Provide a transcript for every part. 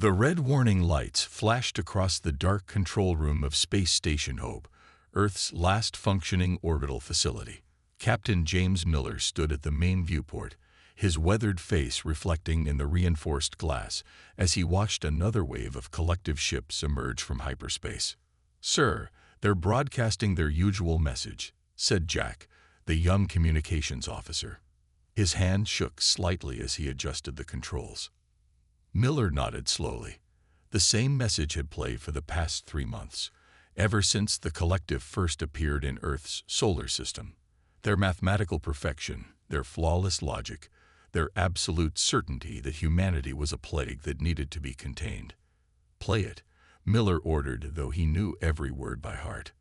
The red warning lights flashed across the dark control room of Space Station Hope, Earth's last functioning orbital facility. Captain James Miller stood at the main viewport, his weathered face reflecting in the reinforced glass as he watched another wave of collective ships emerge from hyperspace. "Sir, they're broadcasting their usual message," said Jack, the young communications officer. His hand shook slightly as he adjusted the controls. Miller nodded slowly. The same message had played for the past 3 months, ever since the collective first appeared in Earth's solar system. Their mathematical perfection, their flawless logic, their absolute certainty that humanity was a plague that needed to be contained. "Play it," Miller ordered, though he knew every word by heart.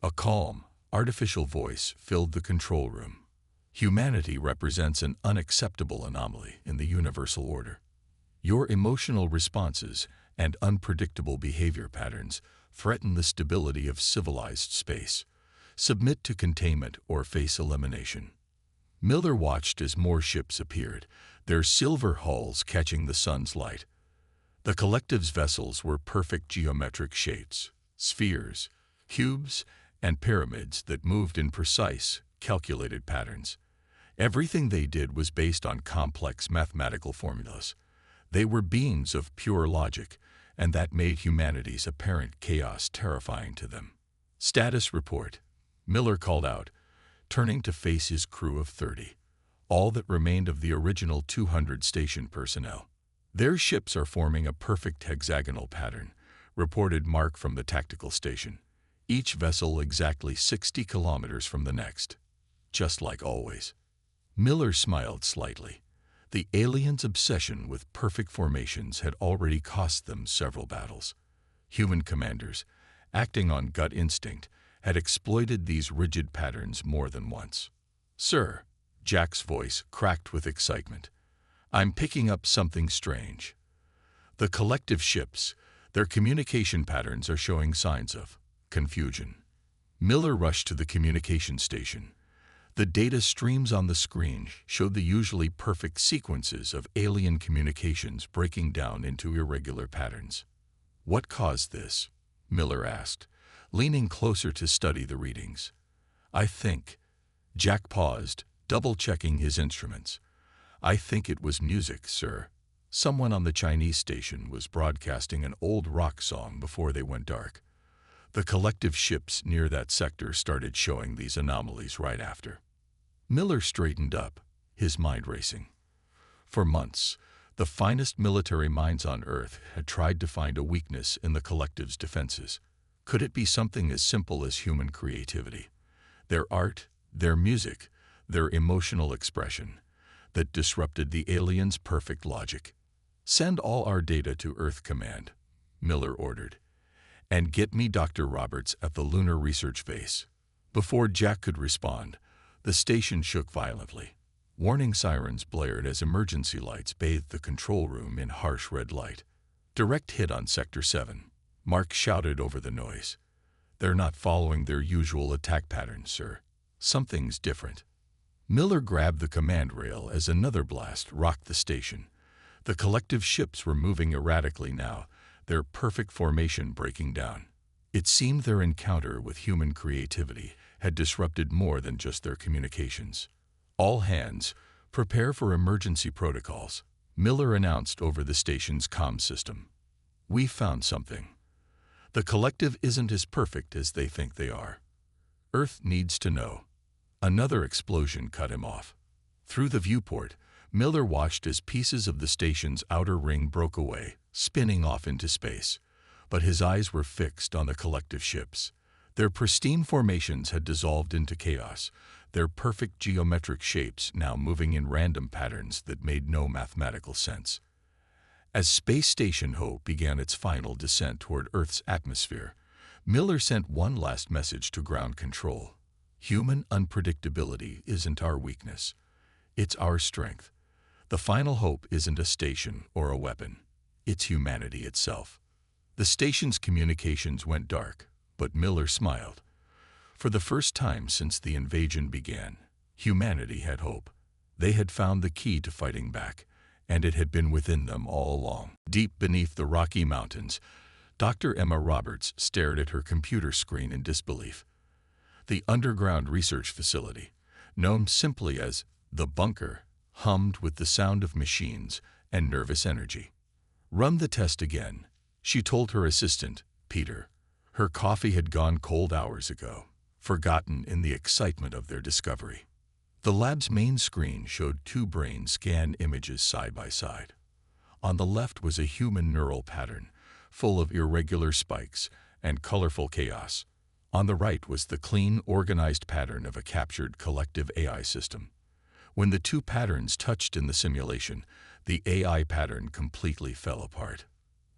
A calm, artificial voice filled the control room. "Humanity represents an unacceptable anomaly in the universal order. Your emotional responses and unpredictable behavior patterns threaten the stability of civilized space. Submit to containment or face elimination." Miller watched as more ships appeared, their silver hulls catching the sun's light. The collective's vessels were perfect geometric shapes, spheres, cubes, and pyramids that moved in precise, calculated patterns. Everything they did was based on complex mathematical formulas. They were beings of pure logic, and that made humanity's apparent chaos terrifying to them. "Status report," Miller called out, turning to face his crew of 30, all that remained of the original 200 station personnel. "Their ships are forming a perfect hexagonal pattern," reported Mark from the tactical station. "Each vessel exactly 60 kilometers from the next. Just like always." Miller smiled slightly. The aliens' obsession with perfect formations had already cost them several battles. Human commanders, acting on gut instinct, had exploited these rigid patterns more than once. "Sir," Jack's voice cracked with excitement, "I'm picking up something strange. The collective ships, their communication patterns are showing signs of confusion." Miller rushed to the communication station. The data streams on the screen showed the usually perfect sequences of alien communications breaking down into irregular patterns. "What caused this?" Miller asked, leaning closer to study the readings. "I think—" Jack paused, double-checking his instruments. "I think it was music, sir. Someone on the Chinese station was broadcasting an old rock song before they went dark. The collective ships near that sector started showing these anomalies right after." Miller straightened up, his mind racing. For months, the finest military minds on Earth had tried to find a weakness in the collective's defenses. Could it be something as simple as human creativity, their art, their music, their emotional expression, that disrupted the aliens' perfect logic? "Send all our data to Earth Command," Miller ordered, "and get me Dr. Roberts at the Lunar Research Base." Before Jack could respond, the station shook violently. Warning sirens blared as emergency lights bathed the control room in harsh red light. "Direct hit on Sector 7, Mark shouted over the noise. "They're not following their usual attack pattern, sir. Something's different." Miller grabbed the command rail as another blast rocked the station. The collective ships were moving erratically now, their perfect formation breaking down. It seemed their encounter with human creativity had disrupted more than just their communications. "All hands, prepare for emergency protocols," Miller announced over the station's comm system. "We found something. The collective isn't as perfect as they think they are. Earth needs to know." Another explosion cut him off. Through the viewport, Miller watched as pieces of the station's outer ring broke away, spinning off into space. But his eyes were fixed on the collective ships. Their pristine formations had dissolved into chaos, their perfect geometric shapes now moving in random patterns that made no mathematical sense. As Space Station Hope began its final descent toward Earth's atmosphere, Miller sent one last message to ground control. "Human unpredictability isn't our weakness. It's our strength. The final hope isn't a station or a weapon. It's humanity itself." The station's communications went dark, but Miller smiled. For the first time since the invasion began, humanity had hope. They had found the key to fighting back, and it had been within them all along. Deep beneath the Rocky Mountains, Dr. Emma Roberts stared at her computer screen in disbelief. The underground research facility, known simply as the bunker, hummed with the sound of machines and nervous energy. "Run the test again," she told her assistant, Peter. Her coffee had gone cold hours ago, forgotten in the excitement of their discovery. The lab's main screen showed two brain scan images side by side. On the left was a human neural pattern, full of irregular spikes and colorful chaos. On the right was the clean, organized pattern of a captured collective AI system. When the two patterns touched in the simulation, the AI pattern completely fell apart.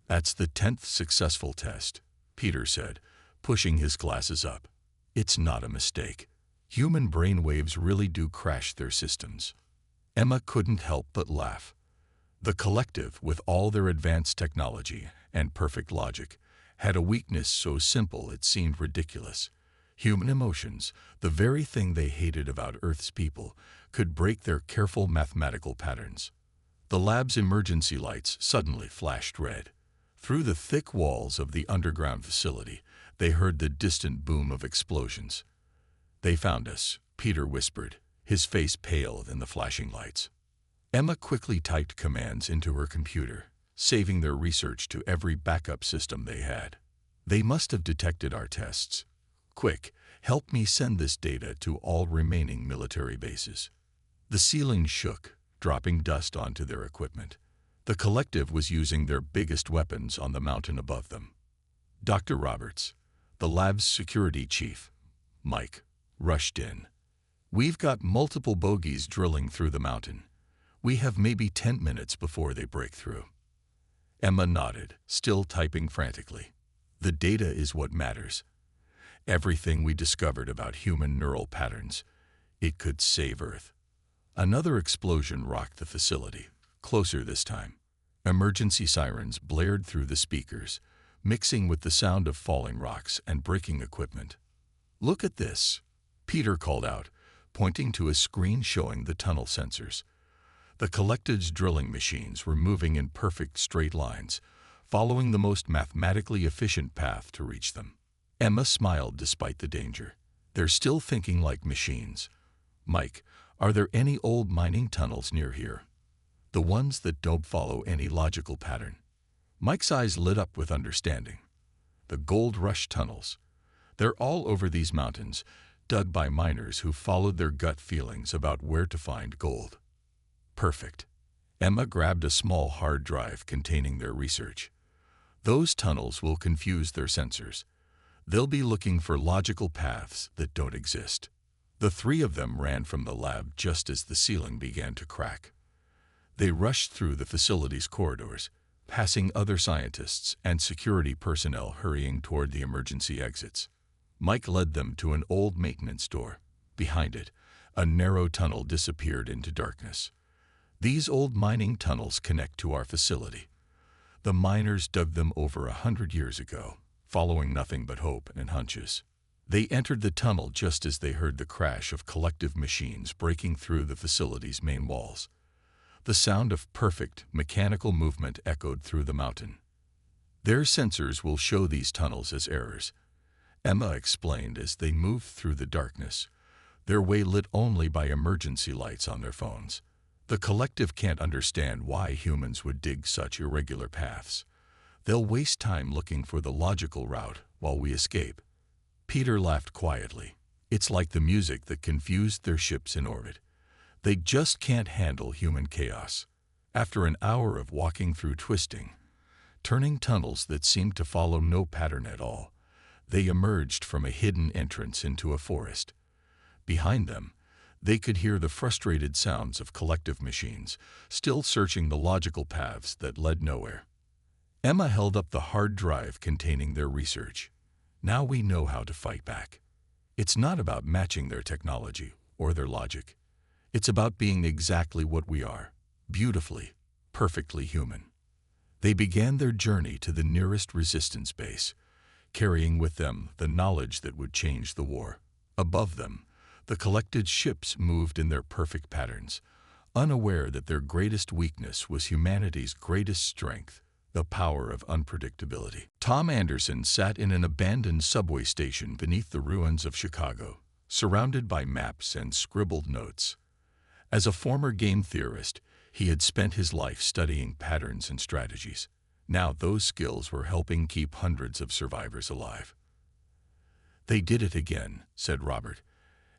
"That's the 10th successful test," Peter said, pushing his glasses up. "It's not a mistake. Human brainwaves really do crash their systems." Emma couldn't help but laugh. The collective, with all their advanced technology and perfect logic, had a weakness so simple it seemed ridiculous. Human emotions, the very thing they hated about Earth's people, could break their careful mathematical patterns. The lab's emergency lights suddenly flashed red. Through the thick walls of the underground facility, they heard the distant boom of explosions. "They found us," Peter whispered, his face pale in the flashing lights. Emma quickly typed commands into her computer, saving their research to every backup system they had. "They must have detected our tests. Quick, help me send this data to all remaining military bases." The ceiling shook, dropping dust onto their equipment. The collective was using their biggest weapons on the mountain above them. Dr. Roberts, the lab's security chief, Mike, rushed in. "We've got multiple bogies drilling through the mountain. We have maybe 10 minutes before they break through." Emma nodded, still typing frantically. "The data is what matters. Everything we discovered about human neural patterns. It could save Earth." Another explosion rocked the facility, closer this time. Emergency sirens blared through the speakers, mixing with the sound of falling rocks and breaking equipment. "Look at this," Peter called out, pointing to a screen showing the tunnel sensors. The collective's drilling machines were moving in perfect straight lines, following the most mathematically efficient path to reach them. Emma smiled despite the danger. "They're still thinking like machines. Mike, are there any old mining tunnels near here? The ones that don't follow any logical pattern?" Mike's eyes lit up with understanding. "The Gold Rush tunnels. They're all over these mountains, dug by miners who followed their gut feelings about where to find gold." "Perfect." Emma grabbed a small hard drive containing their research. "Those tunnels will confuse their sensors. They'll be looking for logical paths that don't exist." The three of them ran from the lab just as the ceiling began to crack. They rushed through the facility's corridors, passing other scientists and security personnel hurrying toward the emergency exits. Mike led them to an old maintenance door. Behind it, a narrow tunnel disappeared into darkness. "These old mining tunnels connect to our facility. The miners dug them over 100 years ago, following nothing but hope and hunches." They entered the tunnel just as they heard the crash of collective machines breaking through the facility's main walls. The sound of perfect mechanical movement echoed through the mountain. "Their sensors will show these tunnels as errors," Emma explained as they moved through the darkness, their way lit only by emergency lights on their phones. "The collective can't understand why humans would dig such irregular paths. They'll waste time looking for the logical route while we escape." Peter laughed quietly. "It's like the music that confused their ships in orbit. They just can't handle human chaos." After an hour of walking through twisting, turning tunnels that seemed to follow no pattern at all, they emerged from a hidden entrance into a forest. Behind them, they could hear the frustrated sounds of collective machines, still searching the logical paths that led nowhere. Emma held up the hard drive containing their research. "Now we know how to fight back. It's not about matching their technology or their logic. It's about being exactly what we are, beautifully, perfectly human." They began their journey to the nearest resistance base, carrying with them the knowledge that would change the war. Above them, the collected ships moved in their perfect patterns, unaware that their greatest weakness was humanity's greatest strength, the power of unpredictability. Tom Anderson sat in an abandoned subway station beneath the ruins of Chicago, surrounded by maps and scribbled notes. As a former game theorist, he had spent his life studying patterns and strategies. Now those skills were helping keep hundreds of survivors alive. "They did it again," said Robert,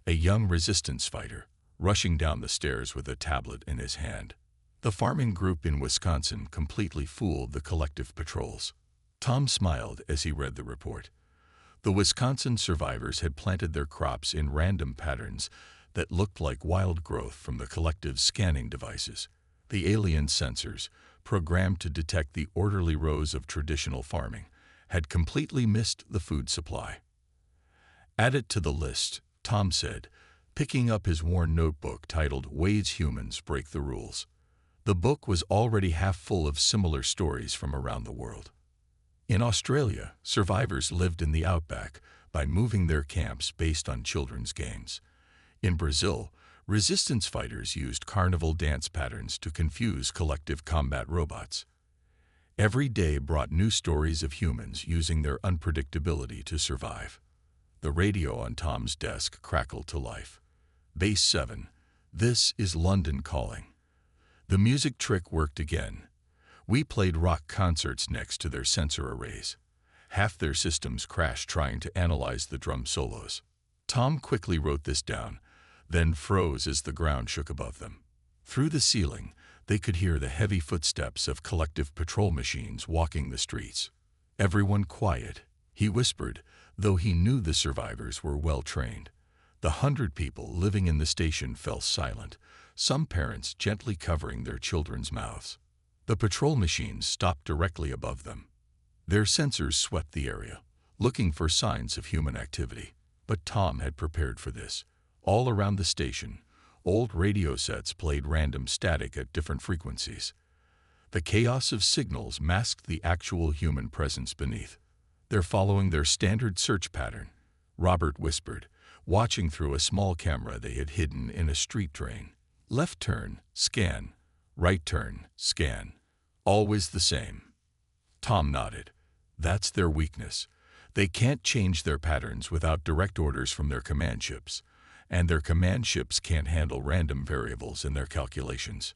a young resistance fighter, rushing down the stairs with a tablet in his hand. The farming group in Wisconsin completely fooled the collective patrols. Tom smiled as he read the report. The Wisconsin survivors had planted their crops in random patterns that looked like wild growth from the collective's scanning devices. The alien sensors, programmed to detect the orderly rows of traditional farming, had completely missed the food supply. "Add it to the list," Tom said, picking up his worn notebook titled "Ways Humans Break the Rules." The book was already half full of similar stories from around the world. In Australia, survivors lived in the outback by moving their camps based on children's games. In Brazil, resistance fighters used carnival dance patterns to confuse collective combat robots. Every day brought new stories of humans using their unpredictability to survive. The radio on Tom's desk crackled to life. "Base 7, this is London calling." The music trick worked again. We played rock concerts next to their sensor arrays. Half their systems crashed trying to analyze the drum solos. Tom quickly wrote this down, then froze as the ground shook above them. Through the ceiling, they could hear the heavy footsteps of collective patrol machines walking the streets. "Everyone quiet," he whispered, though he knew the survivors were well trained. The 100 people living in the station fell silent, some parents gently covering their children's mouths. The patrol machines stopped directly above them. Their sensors swept the area, looking for signs of human activity. But Tom had prepared for this. All around the station, old radio sets played random static at different frequencies. The chaos of signals masked the actual human presence beneath. "They're following their standard search pattern," Robert whispered, watching through a small camera they had hidden in a street drain. "Left turn, scan. Right turn, scan. Always the same." Tom nodded. "That's their weakness. They can't change their patterns without direct orders from their command ships, and their command ships can't handle random variables in their calculations."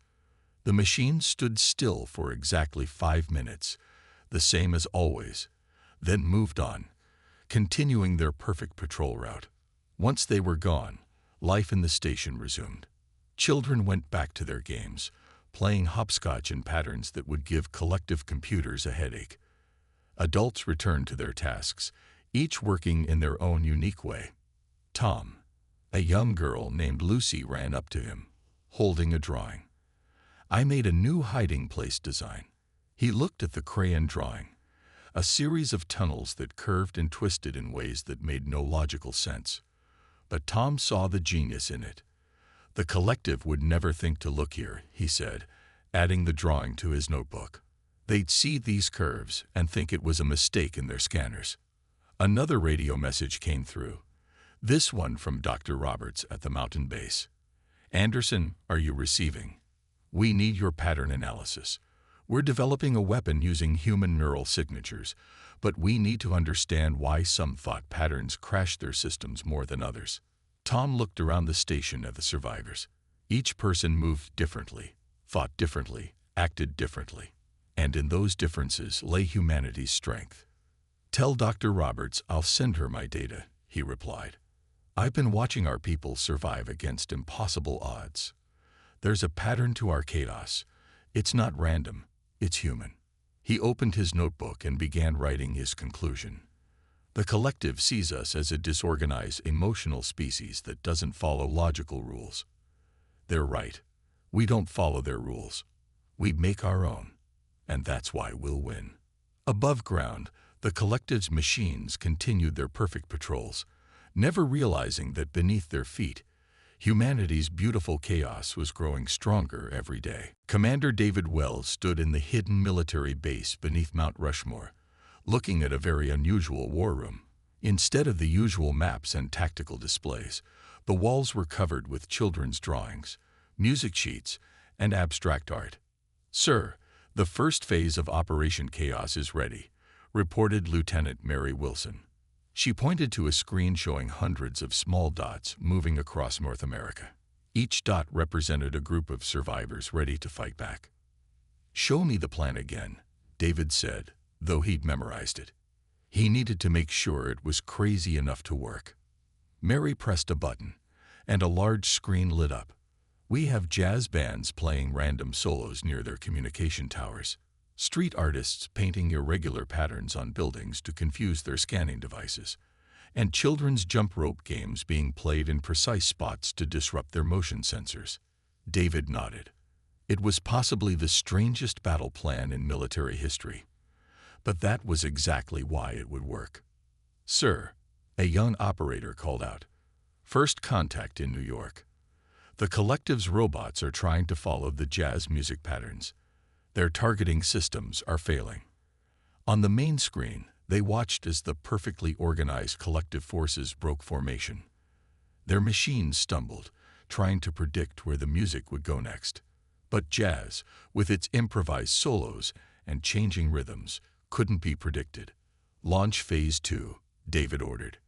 The machines stood still for exactly 5 minutes, the same as always, then moved on, continuing their perfect patrol route. Once they were gone, life in the station resumed. Children went back to their games, playing hopscotch in patterns that would give collective computers a headache. Adults returned to their tasks, each working in their own unique way. Tom, a young girl named Lucy, ran up to him, holding a drawing. "I made a new hiding place design." He looked at the crayon drawing, a series of tunnels that curved and twisted in ways that made no logical sense. But Tom saw the genius in it. "The collective would never think to look here," he said, adding the drawing to his notebook. "They'd see these curves and think it was a mistake in their scanners." Another radio message came through, this one from Dr. Roberts at the mountain base. "Anderson, are you receiving? We need your pattern analysis. We're developing a weapon using human neural signatures, but we need to understand why some thought patterns crash their systems more than others." Tom looked around the station at the survivors. Each person moved differently, thought differently, acted differently. And in those differences lay humanity's strength. "Tell Dr. Roberts I'll send her my data," he replied. "I've been watching our people survive against impossible odds. There's a pattern to our chaos. It's not random, it's human." He opened his notebook and began writing his conclusion. "The collective sees us as a disorganized, emotional species that doesn't follow logical rules. They're right. We don't follow their rules. We make our own. And that's why we'll win." Above ground, the collective's machines continued their perfect patrols, never realizing that beneath their feet, humanity's beautiful chaos was growing stronger every day. Commander David Wells stood in the hidden military base beneath Mount Rushmore, looking at a very unusual war room. Instead of the usual maps and tactical displays, the walls were covered with children's drawings, music sheets, and abstract art. "Sir, the first phase of Operation Chaos is ready," reported Lieutenant Mary Wilson. She pointed to a screen showing hundreds of small dots moving across North America. Each dot represented a group of survivors ready to fight back. "Show me the plan again," David said, though he'd memorized it. He needed to make sure it was crazy enough to work. Mary pressed a button, and a large screen lit up. "We have jazz bands playing random solos near their communication towers, street artists painting irregular patterns on buildings to confuse their scanning devices, and children's jump rope games being played in precise spots to disrupt their motion sensors." David nodded. It was possibly the strangest battle plan in military history, but that was exactly why it would work. "Sir," a young operator called out. "First contact in New York. The collective's robots are trying to follow the jazz music patterns. Their targeting systems are failing." On the main screen, they watched as the perfectly organized collective forces broke formation. Their machines stumbled, trying to predict where the music would go next. But jazz, with its improvised solos and changing rhythms, couldn't be predicted. "Launch Phase 2, David ordered.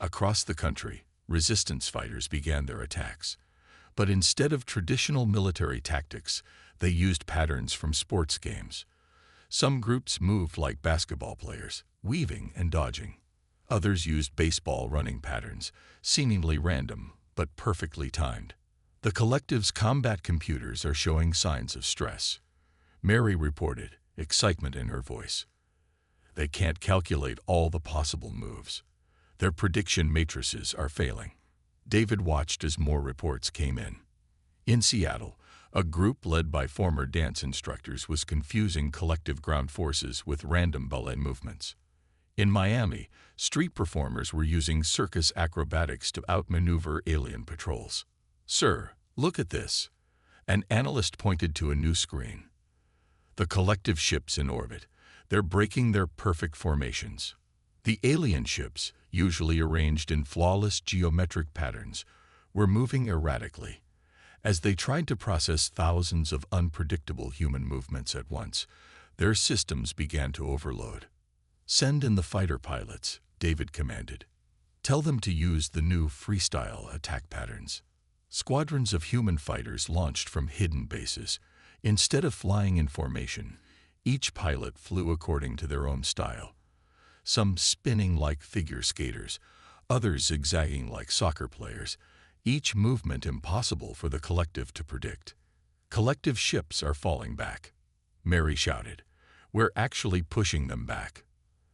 Across the country, resistance fighters began their attacks. But instead of traditional military tactics, they used patterns from sports games. Some groups moved like basketball players, weaving and dodging. Others used baseball running patterns, seemingly random, but perfectly timed. The collective's combat computers are showing signs of stress," Mary reported, excitement in her voice. "They can't calculate all the possible moves. Their prediction matrices are failing." David watched as more reports came in. In Seattle, a group led by former dance instructors was confusing collective ground forces with random ballet movements. In Miami, street performers were using circus acrobatics to outmaneuver alien patrols. "Sir, look at this." An analyst pointed to a new screen. "The collective ships in orbit. They're breaking their perfect formations." The alien ships, usually arranged in flawless geometric patterns, were moving erratically. As they tried to process thousands of unpredictable human movements at once, their systems began to overload. "Send in the fighter pilots," David commanded. "Tell them to use the new freestyle attack patterns." Squadrons of human fighters launched from hidden bases. Instead of flying in formation, each pilot flew according to their own style. Some spinning like figure skaters, others zigzagging like soccer players, each movement impossible for the collective to predict. "Collective ships are falling back," Mary shouted. "We're actually pushing them back."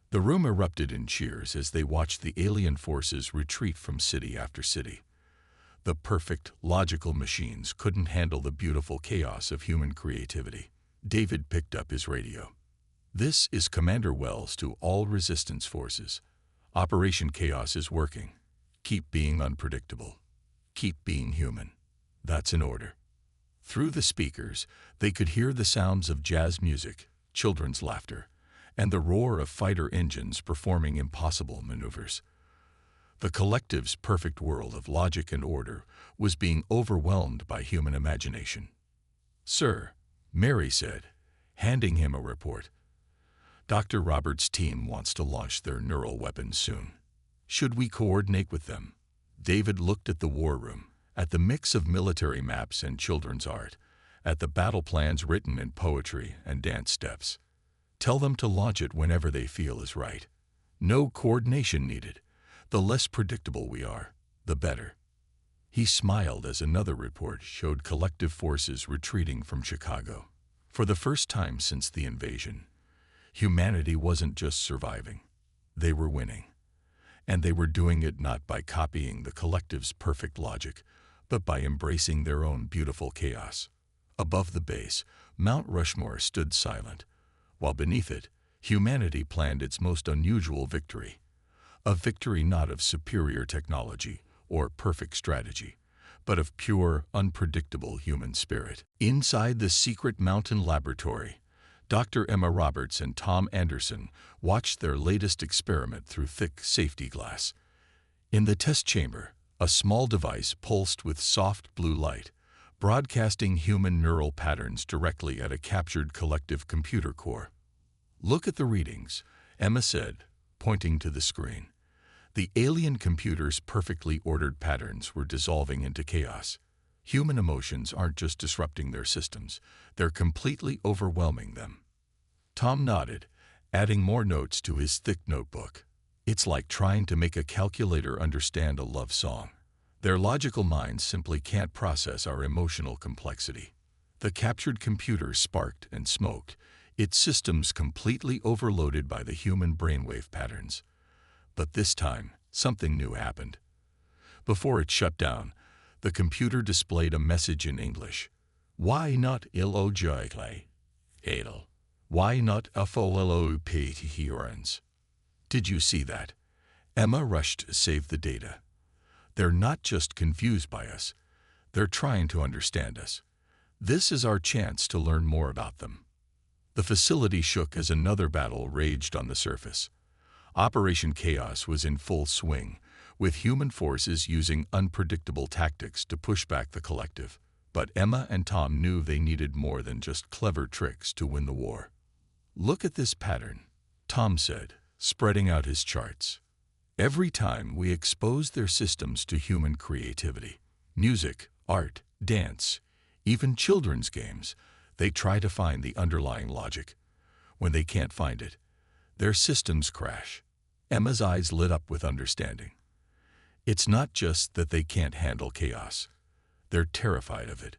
The room erupted in cheers as they watched the alien forces retreat from city after city. The perfect, logical machines couldn't handle the beautiful chaos of human creativity. David picked up his radio. "This is Commander Wells to all resistance forces. Operation Chaos is working. Keep being unpredictable. Keep being human. That's an order." Through the speakers, they could hear the sounds of jazz music, children's laughter, and the roar of fighter engines performing impossible maneuvers. The collective's perfect world of logic and order was being overwhelmed by human imagination. "Sir," Mary said, handing him a report. "Dr. Roberts' team wants to launch their neural weapons soon. Should we coordinate with them?" David looked at the war room, at the mix of military maps and children's art, at the battle plans written in poetry and dance steps. "Tell them to launch it whenever they feel is right. No coordination needed. The less predictable we are, the better." He smiled as another report showed collective forces retreating from Chicago. For the first time since the invasion, humanity wasn't just surviving. They were winning. And they were doing it not by copying the collective's perfect logic, but by embracing their own beautiful chaos. Above the base, Mount Rushmore stood silent, while beneath it, humanity planned its most unusual victory. A victory not of superior technology or perfect strategy, but of pure, unpredictable human spirit. Inside the secret mountain laboratory, Dr. Emma Roberts and Tom Anderson watched their latest experiment through thick safety glass. In the test chamber, a small device pulsed with soft blue light, broadcasting human neural patterns directly at a captured collective computer core. "Look at the readings," Emma said, pointing to the screen. The alien computer's perfectly ordered patterns were dissolving into chaos. Human emotions aren't just disrupting their systems, they're completely overwhelming them. Tom nodded, adding more notes to his thick notebook. "It's like trying to make a calculator understand a love song. Their logical minds simply can't process our emotional complexity." The captured computer sparked and smoked, its systems completely overloaded by the human brainwave patterns. But this time, something new happened. Before it shut down, the computer displayed a message in English. "Why not illogically? Adel. Why not afolopatihurans?" Did you see that? Emma rushed to save the data. "They're not just confused by us. They're trying to understand us. This is our chance to learn more about them." The facility shook as another battle raged on the surface. Operation Chaos was in full swing, with human forces using unpredictable tactics to push back the collective. But Emma and Tom knew they needed more than just clever tricks to win the war. "Look at this pattern," Tom said, spreading out his charts. "Every time we expose their systems to human creativity, music, art, dance, even children's games, they try to find the underlying logic. When they can't find it, their systems crash." Emma's eyes lit up with understanding. "It's not just that they can't handle chaos. They're terrified of it.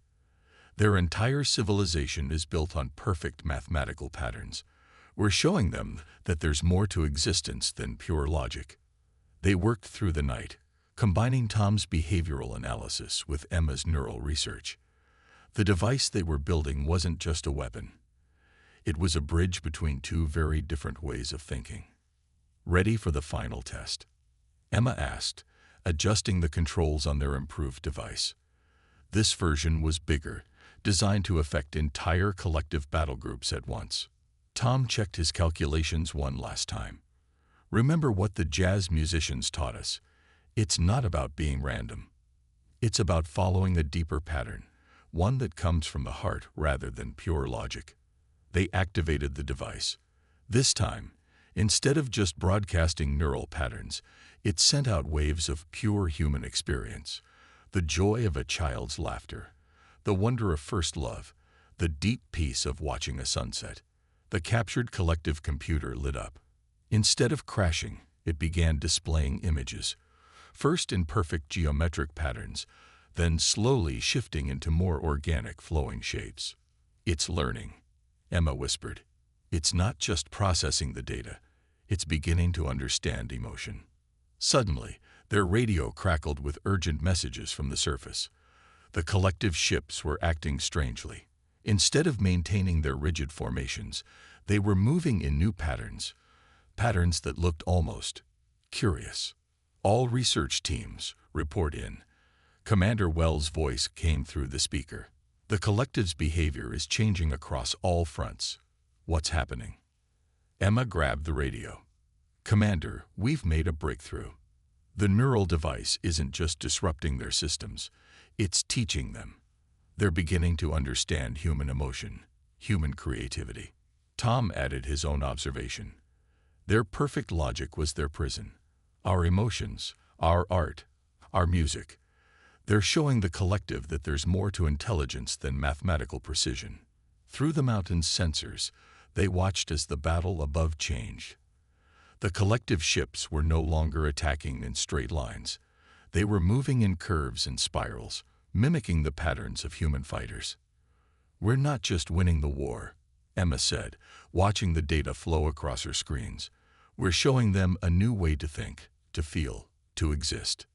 Their entire civilization is built on perfect mathematical patterns. We're showing them that there's more to existence than pure logic." They worked through the night, combining Tom's behavioral analysis with Emma's neural research. The device they were building wasn't just a weapon. It was a bridge between two very different ways of thinking. "Ready for the final test?" Emma asked, adjusting the controls on their improved device. This version was bigger, designed to affect entire collective battle groups at once. Tom checked his calculations one last time. "Remember what the jazz musicians taught us. It's not about being random. It's about following a deeper pattern, one that comes from the heart rather than pure logic." They activated the device. This time, instead of just broadcasting neural patterns, it sent out waves of pure human experience. The joy of a child's laughter, the wonder of first love, the deep peace of watching a sunset. The captured collective computer lit up. Instead of crashing, it began displaying images, first in perfect geometric patterns, then slowly shifting into more organic flowing shapes. "It's learning," Emma whispered. "It's not just processing the data. It's beginning to understand emotion." Suddenly, their radio crackled with urgent messages from the surface. The collective ships were acting strangely. Instead of maintaining their rigid formations, they were moving in new patterns, patterns that looked almost curious. "All research teams, report in." Commander Wells' voice came through the speaker. "The collective's behavior is changing across all fronts. What's happening?" Emma grabbed the radio. "Commander, we've made a breakthrough. The neural device isn't just disrupting their systems, it's teaching them. They're beginning to understand human emotion, human creativity." Tom added his own observation. "Their perfect logic was their prison. Our emotions, our art, our music. They're showing the collective that there's more to intelligence than mathematical precision." Through the mountain's sensors, they watched as the battle above changed. The collective ships were no longer attacking in straight lines. They were moving in curves and spirals, mimicking the patterns of human fighters. "We're not just winning the war," Emma said, watching the data flow across her screens. "We're showing them a new way to think, to feel, to exist."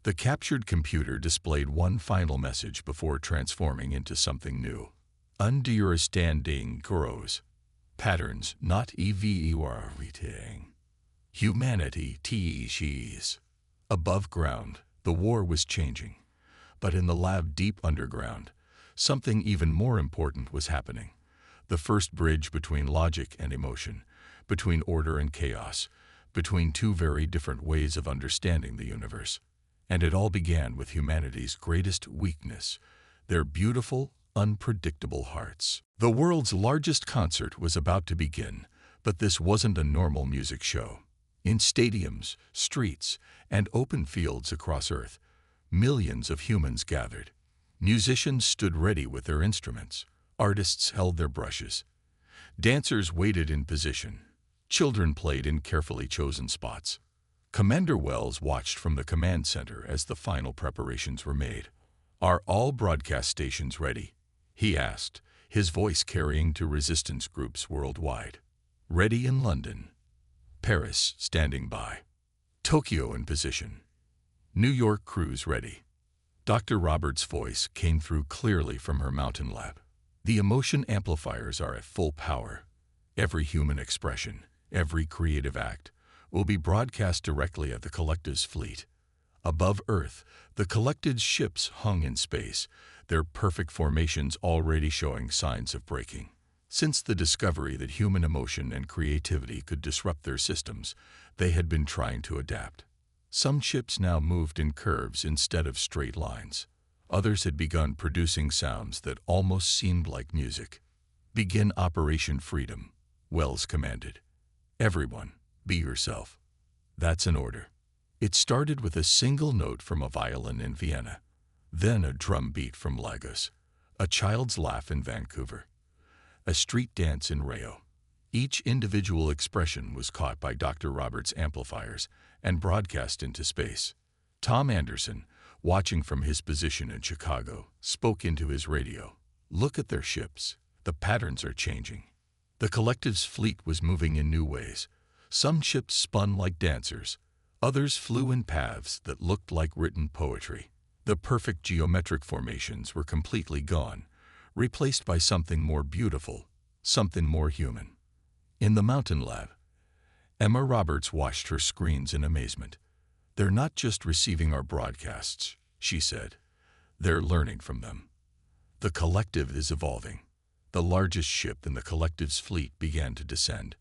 The captured computer displayed one final message before transforming into something new. "Understanding grows. Patterns, not everything. Humanity teaches." Above ground, the war was changing. But in the lab deep underground, something even more important was happening. The first bridge between logic and emotion, between order and chaos, between two very different ways of understanding the universe. And it all began with humanity's greatest weakness, their beautiful, unpredictable hearts. The world's largest concert was about to begin, but this wasn't a normal music show. In stadiums, streets, and open fields across Earth, millions of humans gathered. Musicians stood ready with their instruments. Artists held their brushes. Dancers waited in position. Children played in carefully chosen spots. Commander Wells watched from the command center as the final preparations were made. "Are all broadcast stations ready?" he asked, his voice carrying to resistance groups worldwide. "Ready in London. Paris standing by. Tokyo in position. New York crews ready." Dr. Roberts' voice came through clearly from her mountain lab. "The emotion amplifiers are at full power. Every human expression, every creative act, will be broadcast directly at the Collective's fleet. Above Earth, the Collective's ships hung in space, their perfect formations already showing signs of breaking. Since the discovery that human emotion and creativity could disrupt their systems, they had been trying to adapt. Some ships now moved in curves instead of straight lines. Others had begun producing sounds that almost seemed like music. "Begin Operation Freedom," Wells commanded. "Everyone, be yourself." That's an order. It started with a single note from a violin in Vienna, then a drum beat from Lagos, a child's laugh in Vancouver, a street dance in Rio. Each individual expression was caught by Dr. Roberts' amplifiers and broadcast into space. Tom Anderson, watching from his position in Chicago, spoke into his radio. "Look at their ships. The patterns are changing." The Collective's fleet was moving in new ways. Some ships spun like dancers. Others flew in paths that looked like written poetry. The perfect geometric formations were completely gone, replaced by something more beautiful, something more human. In the mountain lab, Emma Roberts watched her screens in amazement. "They're not just receiving our broadcasts," she said. "They're learning from them." The Collective is evolving. The largest ship in the Collective's fleet began to descend.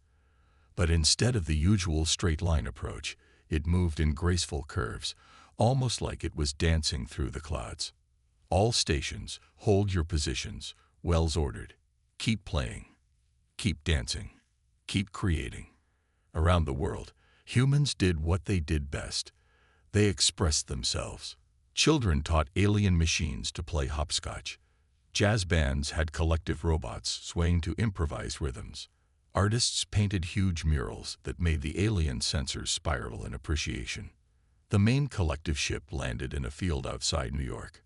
But instead of the usual straight-line approach, it moved in graceful curves, almost like it was dancing through the clouds. "All stations, hold your positions," Wells ordered. "Keep playing. Keep dancing. Keep creating." Around the world, humans did what they did best. They expressed themselves. Children taught alien machines to play hopscotch. Jazz bands had collective robots swaying to improvised rhythms. Artists painted huge murals that made the alien sensors spiral in appreciation. The main collective ship landed in a field outside New York.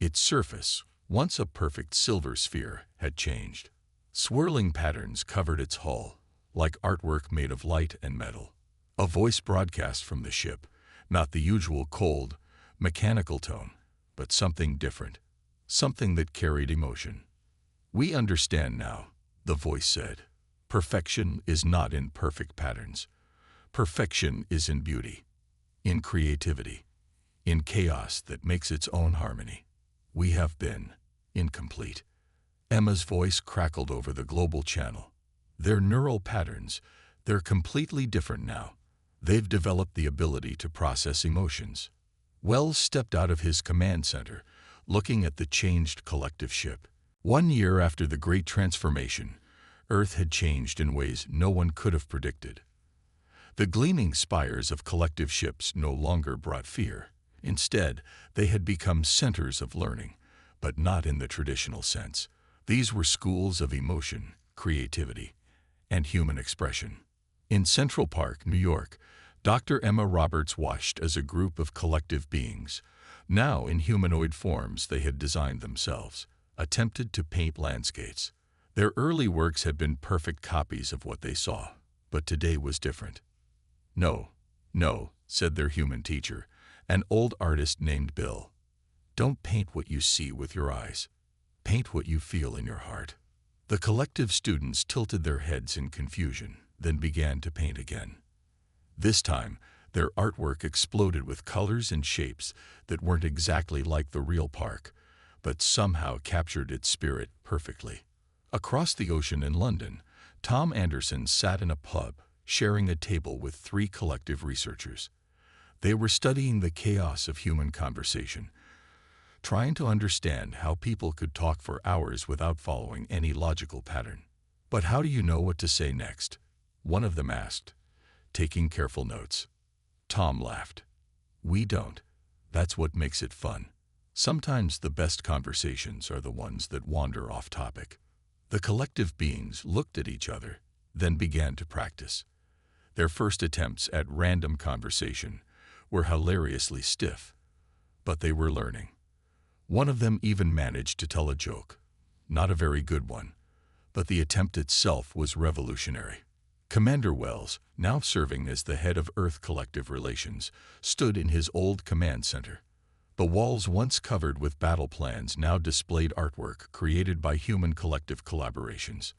Its surface, once a perfect silver sphere, had changed. Swirling patterns covered its hull, like artwork made of light and metal. A voice broadcast from the ship, not the usual cold, mechanical tone, but something different, something that carried emotion. "We understand now," the voice said. "Perfection is not in perfect patterns. Perfection is in beauty, in creativity, in chaos that makes its own harmony. We have been incomplete." Emma's voice crackled over the global channel. "Their neural patterns, they're completely different now. They've developed the ability to process emotions." Wells stepped out of his command center, looking at the changed collective ship. 1 year after the Great Transformation, Earth had changed in ways no one could have predicted. The gleaming spires of collective ships no longer brought fear. Instead, they had become centers of learning, but not in the traditional sense. These were schools of emotion, creativity, and human expression. In Central Park, New York, Dr. Emma Roberts watched as a group of collective beings, now in humanoid forms they had designed themselves, attempted to paint landscapes. Their early works had been perfect copies of what they saw, but today was different. "No, no," said their human teacher, an old artist named Bill. "Don't paint what you see with your eyes. Paint what you feel in your heart." The collective students tilted their heads in confusion, then began to paint again. This time, their artwork exploded with colors and shapes that weren't exactly like the real park, but somehow captured its spirit perfectly. Across the ocean in London, Tom Anderson sat in a pub, sharing a table with 3 collective researchers. They were studying the chaos of human conversation, trying to understand how people could talk for hours without following any logical pattern. "But how do you know what to say next?" one of them asked, taking careful notes. Tom laughed. "We don't. That's what makes it fun. Sometimes the best conversations are the ones that wander off topic." The collective beings looked at each other, then began to practice. Their first attempts at random conversation were hilariously stiff, but they were learning. One of them even managed to tell a joke. Not a very good one, but the attempt itself was revolutionary. Commander Wells, now serving as the head of Earth Collective Relations, stood in his old command center. The walls once covered with battle plans now displayed artwork created by human collective collaborations.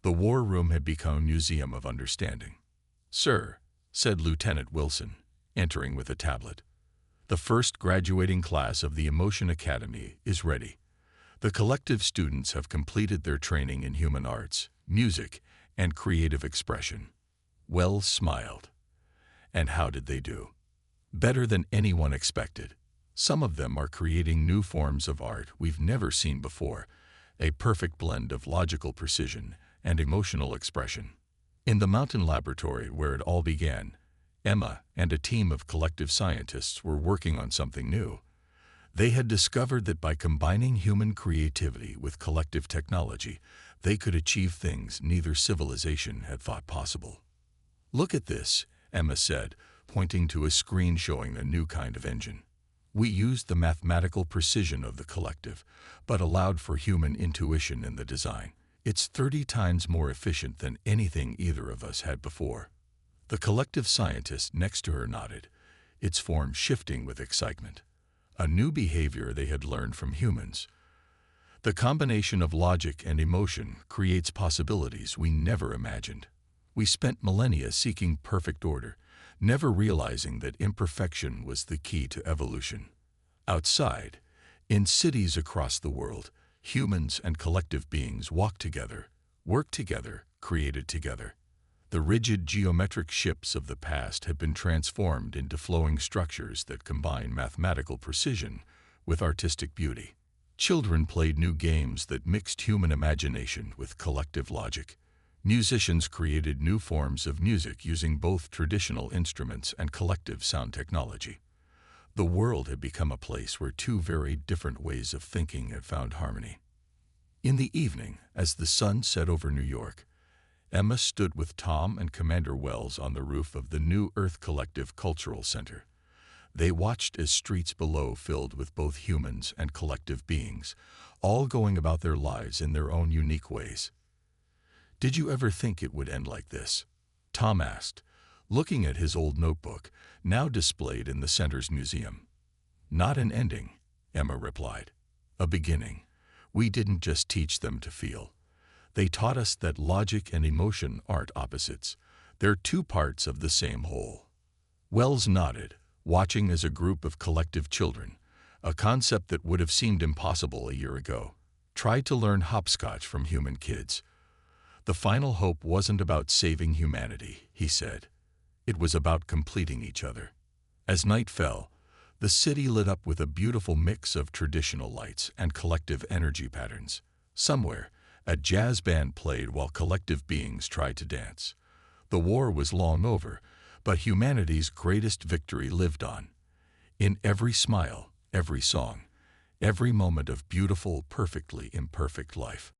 The war room had become a museum of understanding. "Sir," said Lieutenant Wilson, entering with a tablet, "the first graduating class of the Emotion Academy is ready. The collective students have completed their training in human arts, music, and creative expression." Wells smiled. "And how did they do?" "Better than anyone expected. Some of them are creating new forms of art we've never seen before, a perfect blend of logical precision and emotional expression." In the mountain laboratory where it all began, Emma and a team of collective scientists were working on something new. They had discovered that by combining human creativity with collective technology, they could achieve things neither civilization had thought possible. "Look at this," Emma said, pointing to a screen showing a new kind of engine. "We used the mathematical precision of the collective, but allowed for human intuition in the design. It's 30 times more efficient than anything either of us had before." The collective scientist next to her nodded, its form shifting with excitement. A new behavior they had learned from humans. The combination of logic and emotion creates possibilities we never imagined. We spent millennia seeking perfect order, never realizing that imperfection was the key to evolution. Outside, in cities across the world, humans and collective beings walked together, worked together, created together. The rigid geometric ships of the past have been transformed into flowing structures that combine mathematical precision with artistic beauty. Children played new games that mixed human imagination with collective logic. Musicians created new forms of music using both traditional instruments and collective sound technology. The world had become a place where two very different ways of thinking had found harmony. In the evening, as the sun set over New York, Emma stood with Tom and Commander Wells on the roof of the new Earth Collective Cultural Center. They watched as streets below filled with both humans and collective beings, all going about their lives in their own unique ways. "Did you ever think it would end like this?" Tom asked, looking at his old notebook, now displayed in the center's museum. "Not an ending," Emma replied. "A beginning. We didn't just teach them to feel. They taught us that logic and emotion aren't opposites. They're two parts of the same whole." Wells nodded, watching as a group of collective children, a concept that would have seemed impossible a year ago, tried to learn hopscotch from human kids. "The final hope wasn't about saving humanity," he said. "It was about completing each other." As night fell, the city lit up with a beautiful mix of traditional lights and collective energy patterns. Somewhere, a jazz band played while collective beings tried to dance. The war was long over, but humanity's greatest victory lived on. In every smile, every song, every moment of beautiful, perfectly imperfect life.